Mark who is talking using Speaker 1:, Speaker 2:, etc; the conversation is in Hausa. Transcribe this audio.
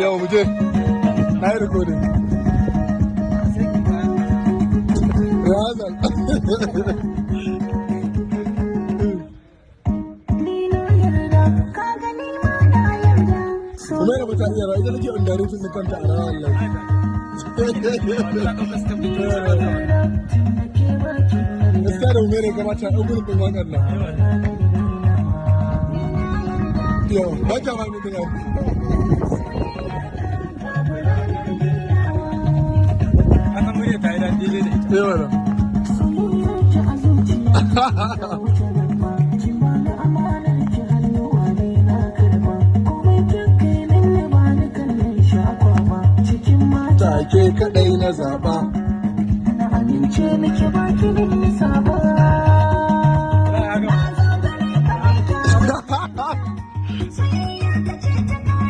Speaker 1: Yau mu je. Na yi recording. Razal. Kuma yana mutane yara ita nake on direction da kanta a ranar Allah. Gaskiya da umere kamata a gurin ɗin waƙar nan. Yau, ba ta ma mutu na.
Speaker 2: Aka murya ta yi daɗi da ita.
Speaker 1: Yawa na. Take kaɗai na zaɓa.
Speaker 3: Na amince miki baki da nisa ba.